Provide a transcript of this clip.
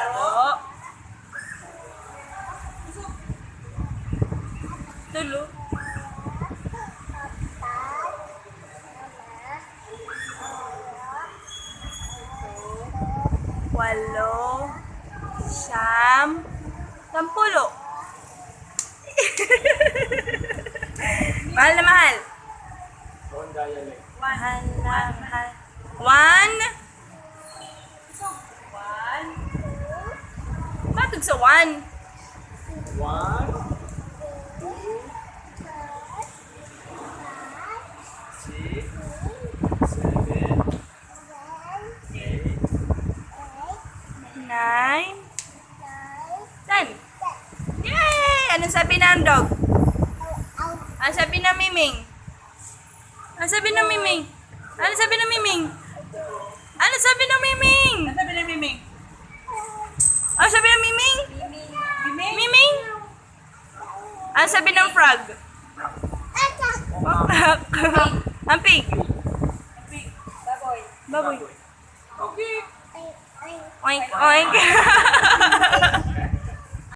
Taro. Tulo. Walo. Siyam. Sampulo. Mahal na mahal. Mahal na mahal. One. Matug sa one. 1, 2, 6, 7, 8, 9, 10. Yay! Anong sabi ng dog? Ano sabi ng Miming? Ano sabi ng Miming? Ano sabi ng Miming? Ano sabi ng Miming? Ano sabi ni Miming? Ano sabi ng Miming? Miming? Miming? Ano sabi ng frog? Ang pig. Baboy. Baboy. Okay. Oink, oink.